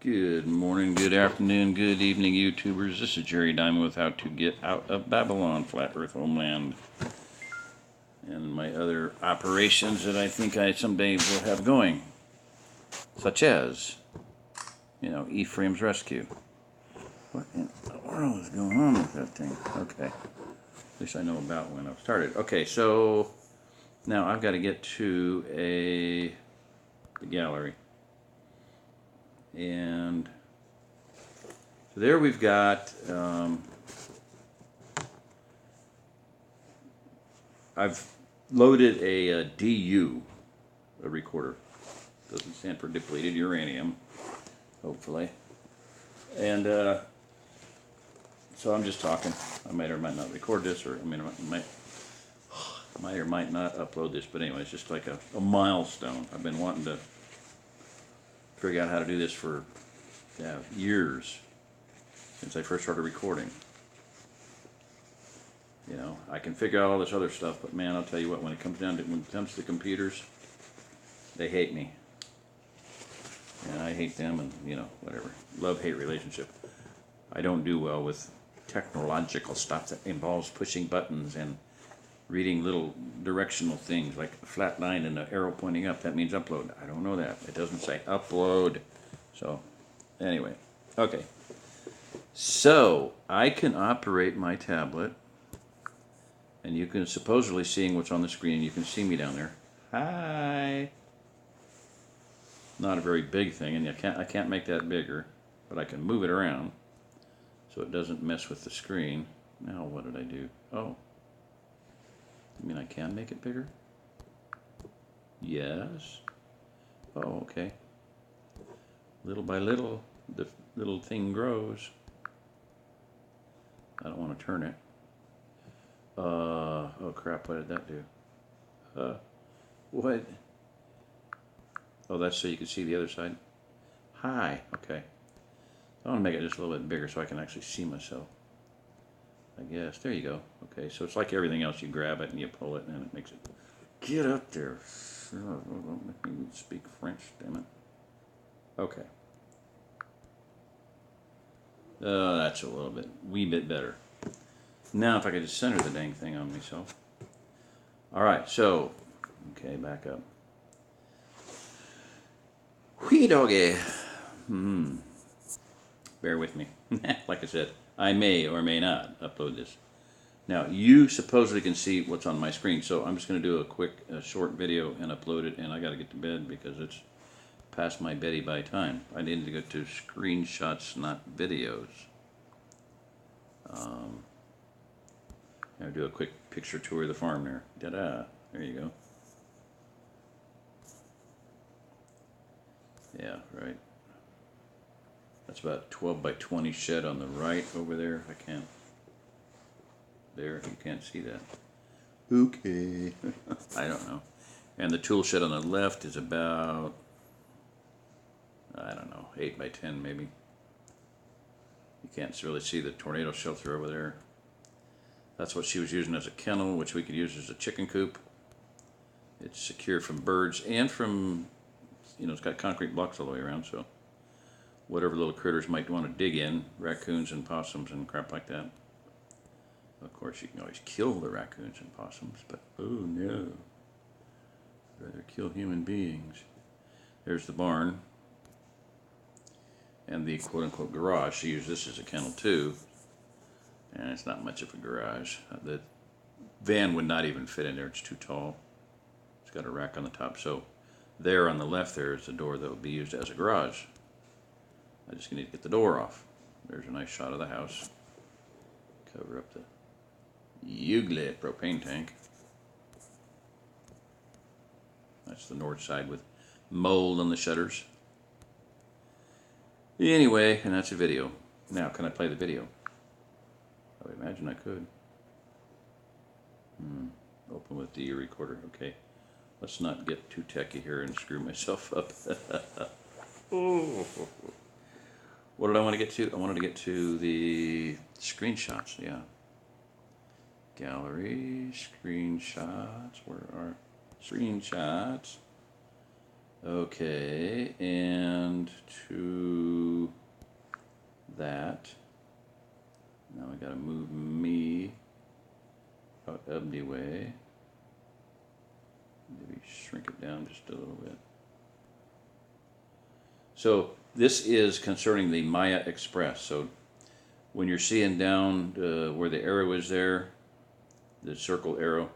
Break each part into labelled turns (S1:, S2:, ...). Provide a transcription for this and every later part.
S1: Good morning, good afternoon, good evening, YouTubers. This is Jerry Diamond with How to Get Out of Babylon, Flat Earth Homeland, and my other operations that I think I someday will have going, such as, E-Frame's Rescue. What in the world is going on with that thing? Okay, at least I know about when I've started. Okay, so now I've got to get to the gallery, and so there we've got, I've loaded a DU, a recorder. Doesn't stand for depleted uranium, hopefully. And so I'm just talking. I might or might not record this, or might or might not upload this. But anyway, it's just like a milestone. I've been wanting to figure out how to do this for years, since I first started recording. I can figure out all this other stuff, but man, I'll tell you what, when it comes to computers, they hate me. And I hate them, and whatever. Love-hate relationship. I don't do well with technological stuff that involves pushing buttons and reading little directional things like a flat line and an arrow pointing up. That means upload. I don't know that. It doesn't say upload. So, anyway. Okay. So, I can operate my tablet, and you can supposedly seeing what's on the screen. You can see me down there. Hi. Not a very big thing, and I can't make that bigger, but I can move it around so it doesn't mess with the screen. Now what did I do? Oh, you mean I can make it bigger? Yes. Oh, okay. Little by little, the little thing grows. I don't want to turn it. Oh crap, what did that do? What? Oh, that's so you can see the other side? Hi, okay. I want to make it just a little bit bigger so I can actually see myself. I guess. There you go. Okay, so it's like everything else. You grab it and you pull it and it makes it... Get up there. Don't make me speak French, damn it. Okay. That's a wee bit better. Now if I could just center the dang thing on myself. Alright, so... Okay, back up. Whee doggy. Bear with me. Like I said, I may or may not upload this. Now, you supposedly can see what's on my screen, so I'm just going to do a quick, short video and upload it, and I got to get to bed because it's past my beddy by time. I needed to go to screenshots, not videos. I'll do a quick picture tour of the farm there. Ta-da! There you go. Yeah, right. That's about 12 by 20 shed on the right over there. I can't. There, you can't see that. Okay. I don't know. And the tool shed on the left is about, I don't know, 8 by 10 maybe. You can't really see the tornado shelter over there. That's what she was using as a kennel, which we could use as a chicken coop. It's secure from birds and from, it's got concrete blocks all the way around, so whatever little critters might want to dig in, raccoons and possums and crap like that. Of course, you can always kill the raccoons and possums, but oh no. I'd rather kill human beings. There's the barn. And the quote-unquote garage. She used this as a kennel too. And it's not much of a garage. The van would not even fit in there. It's too tall. It's got a rack on the top. So there on the left there is the door that would be used as a garage. I just need to get the door off. There's a nice shot of the house. Cover up the ugly propane tank. That's the north side with mold on the shutters. Anyway, and that's a video. Now, can I play the video? I would imagine I could. Open with the recorder. Okay. Let's not get too techy here and screw myself up. Oh. What did I want to get to? I wanted to get to the screenshots, yeah. Gallery, screenshots, where are screenshots? Okay, and to 70 way. Maybe shrink it down just a little bit. So this is concerning the Maya Express. So when you're seeing down where the arrow is there, the circle arrow,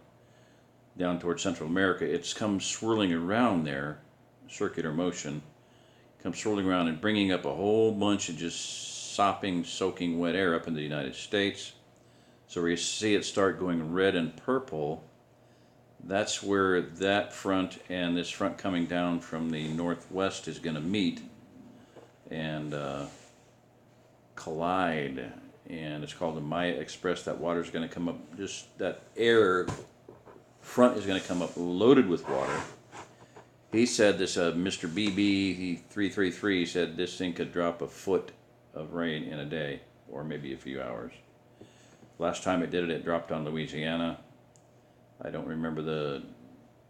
S1: down towards Central America, it's come swirling around there, circular motion, comes swirling around and bringing up a whole bunch of just sopping, soaking wet air up in the United States. So where you see it start going red and purple, that's where that front and this front coming down from the northwest is going to meet and collide. And it's called the Maya Express. That water is going to come up, just that air front is going to come up loaded with water. He said this, Mr. BB 333 said this thing could drop a foot of rain in a day, or maybe a few hours. Last time it did it, it dropped on Louisiana. I don't remember the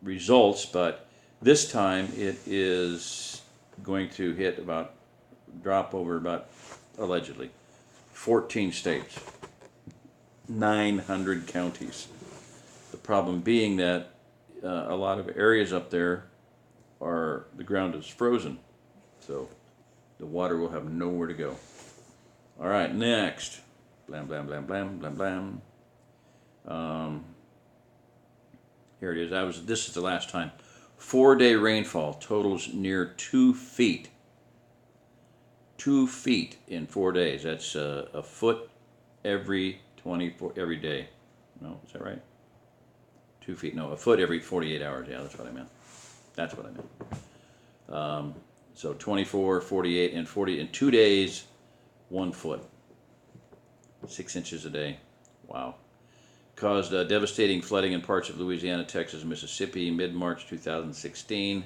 S1: results, but this time it is going to hit about, drop over about, allegedly, 14 states, 900 counties. The problem being that a lot of areas up there are, the ground is frozen, so the water will have nowhere to go. All right, next. Blam, blam, blam, blam, blam, blam. Here it is. This is the last time. 4-day rainfall totals near 2 feet. 2 feet in 4 days. That's a foot every every day. No, is that right? 2 feet. No, a foot every 48 hours. Yeah, that's what I meant. That's what I meant. So 24, 48, and 40 in 2 days, 1 foot. 6 inches a day. Wow. Caused devastating flooding in parts of Louisiana, Texas, and Mississippi mid-March 2016.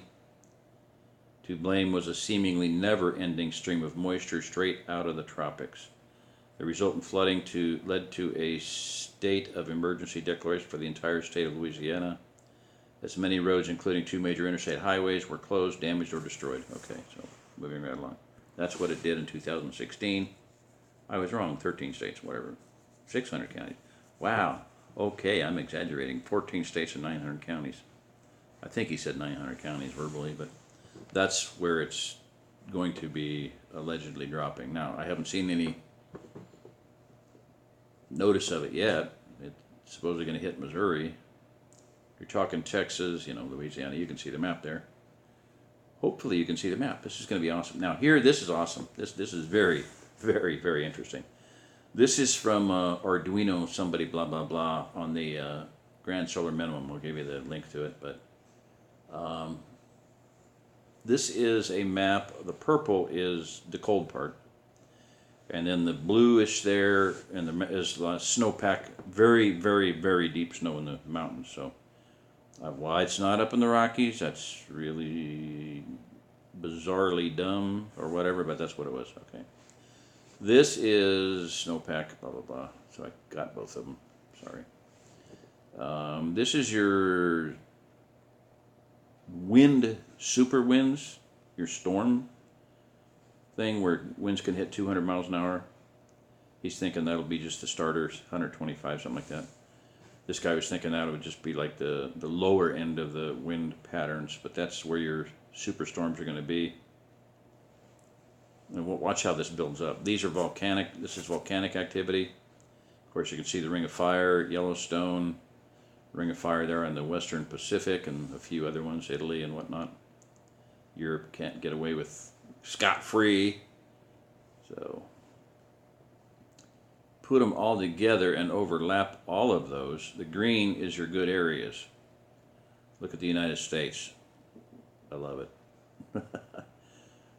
S1: To blame was a seemingly never-ending stream of moisture straight out of the tropics. The resultant flooding led to a state of emergency declaration for the entire state of Louisiana, as many roads, including 2 major interstate highways, were closed, damaged, or destroyed. Okay, so moving right along. That's what it did in 2016. I was wrong, 13 states, whatever. 600 counties. Wow. Okay, I'm exaggerating. 14 states and 900 counties. I think he said 900 counties verbally, but that's where it's going to be allegedly dropping. Now, I haven't seen any notice of it yet. It's supposedly going to hit Missouri. You're talking Texas, Louisiana. You can see the map there. Hopefully you can see the map. This is going to be awesome. Now, here, this is awesome. This is very, very, very interesting. This is from Arduino, somebody, blah, blah, blah, on the Grand Solar Minimum. I'll give you the link to it. But this is a map. The purple is the cold part. And then the bluish there and is snowpack, very, very, very deep snow in the mountains. So why it's not up in the Rockies, that's really bizarrely dumb or whatever, but that's what it was. Okay. This is snowpack, blah, blah, blah. So I got both of them. Sorry. This is your wind, super winds, your storm thing where winds can hit 200 miles an hour. He's thinking that'll be just the starters, 125, something like that. This guy was thinking that it would just be like the lower end of the wind patterns, but that's where your superstorms are going to be. And watch how this builds up. These are volcanic. This is volcanic activity. Of course, you can see the Ring of Fire, Yellowstone, Ring of Fire there in the Western Pacific, and a few other ones, Italy and whatnot. Europe can't get away with scot-free. So put them all together and overlap all of those. The green is your good areas. Look at the United States. I love it.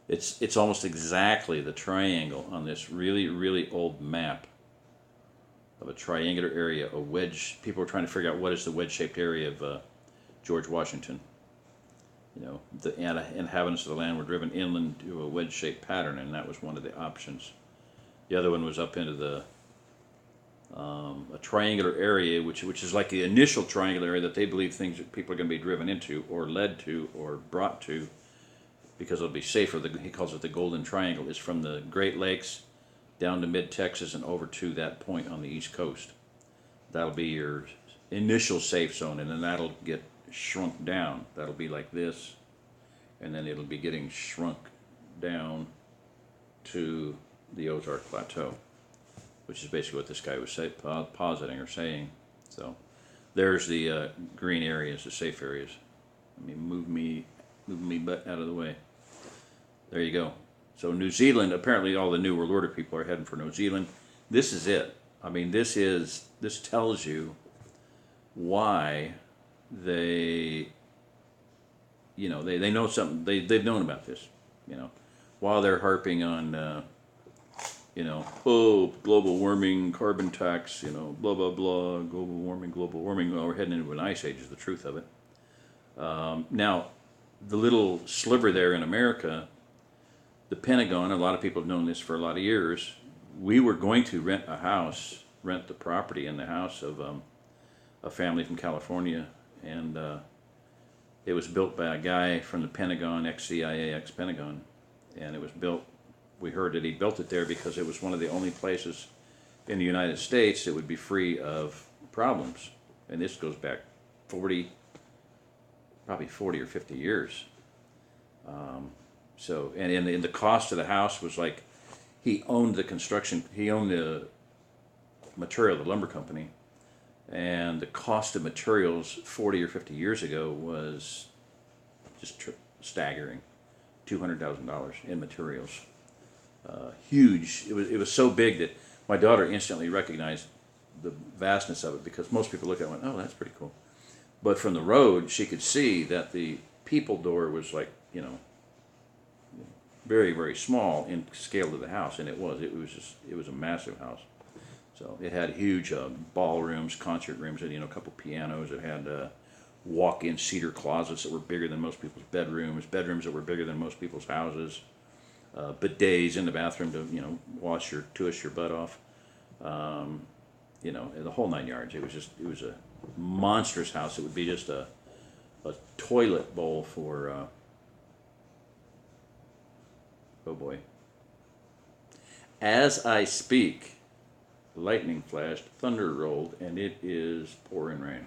S1: It's almost exactly the triangle on this really, really old map of a triangular area, a wedge. People are trying to figure out what is the wedge-shaped area of George Washington. The inhabitants of the land were driven inland to a wedge-shaped pattern, and that was one of the options. The other one was up into the a triangular area, which is like the initial triangular area that they believe things that people are going to be driven into or led to or brought to because it'll be safer. He calls it the Golden Triangle. It's from the Great Lakes down to mid-Texas and over to that point on the East Coast. That'll be your initial safe zone, and then that'll get shrunk down. That'll be like this, and then it'll be getting shrunk down to the Ozark Plateau, which is basically what this guy was positing or saying. So there's the green areas, the safe areas. Let me move me butt out of the way. There you go. So New Zealand, apparently all the New World Order people are heading for New Zealand. This is it. I mean, this tells you why they, they know something. They've known about this, while they're harping on, global warming, carbon tax, blah, blah, blah, global warming. Well, we're heading into an ice age is the truth of it. Now, the little sliver there in America, the Pentagon, a lot of people have known this for a lot of years. We were going to rent the property in the house of a family from California, and it was built by a guy from the Pentagon, ex-CIA, ex-Pentagon, and it was built, we heard that he built it there because it was one of the only places in the United States that would be free of problems, and this goes back probably 40 or 50 years. So, and the cost of the house was like, he owned the material, the lumber company, and the cost of materials 40 or 50 years ago was just staggering, $200,000 in materials. Huge. It was so big that my daughter instantly recognized the vastness of it, because most people look at it and went, oh, that's pretty cool. But from the road, she could see that the people door was like, very, very small in scale to the house, and it was a massive house. So it had huge ballrooms, concert rooms, and a couple pianos. It had walk-in cedar closets that were bigger than most people's bedrooms that were bigger than most people's houses, bidets in the bathroom to tuish your butt off, the whole 9 yards. It was a monstrous house. It would be just a toilet bowl for. Oh boy. As I speak, lightning flashed, thunder rolled, and it is pouring rain.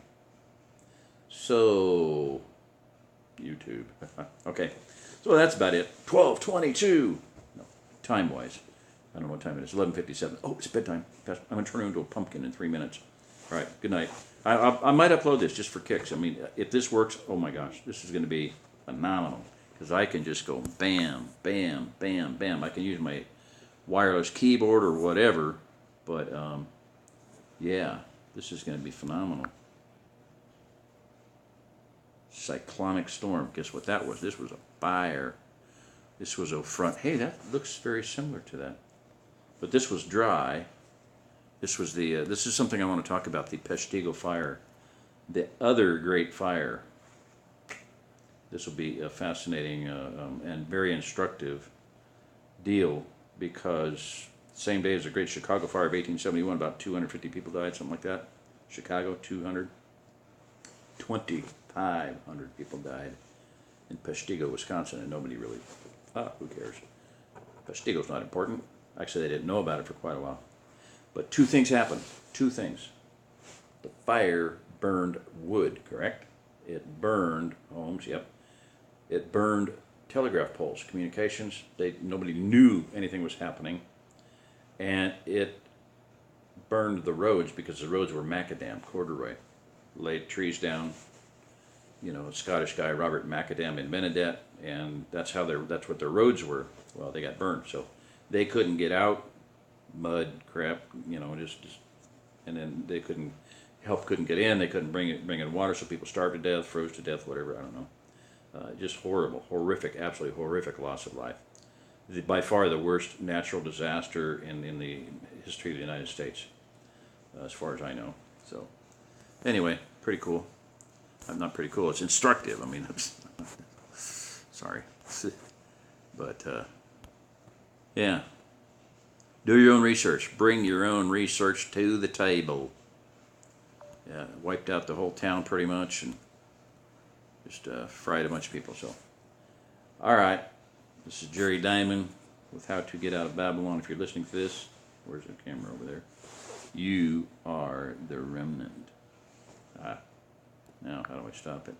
S1: So, YouTube. Okay, so that's about it. 12:22. No, time-wise. I don't know what time it is. 11:57. Oh, it's bedtime. I'm going to turn into a pumpkin in 3 minutes. All right, good night. I might upload this just for kicks. I mean, if this works, oh my gosh, this is going to be phenomenal. Because I can just go bam, bam, bam, bam. I can use my wireless keyboard or whatever. But, yeah, this is going to be phenomenal. Cyclonic storm. Guess what that was? This was a fire. This was a front. Hey, that looks very similar to that. But this was dry. This was this is something I want to talk about, the Peshtigo fire. The other great fire. This will be a fascinating and very instructive deal, because same day as the Great Chicago Fire of 1871, about 250 people died, something like that. Chicago, 2,500 people died in Peshtigo, Wisconsin, and nobody really thought, who cares? Peshtigo's not important. Actually, they didn't know about it for quite a while. But two things happened. Two things. The fire burned wood, correct? It burned homes, yep. It burned telegraph poles, communications. Nobody knew anything was happening. And it burned the roads, because the roads were macadam, corduroy. Laid trees down. A Scottish guy, Robert Macadam, invented that, and that's what their roads were. Well, they got burned, so they couldn't get out. Mud, crap, just and then help couldn't get in. They couldn't bring in water, so people starved to death, froze to death, whatever. I don't know. Just horrible, horrific, absolutely horrific loss of life. By far the worst natural disaster in the history of the United States, as far as I know. So, anyway, pretty cool. Not pretty cool. It's instructive. I mean, sorry, but yeah. Do your own research. Bring your own research to the table. Yeah, wiped out the whole town pretty much, and just fried a bunch of people. So, all right. This is Jerry Diamond with How to Get Out of Babylon. If you're listening to this, where's the camera over there? You are the remnant. Now, how do I stop it?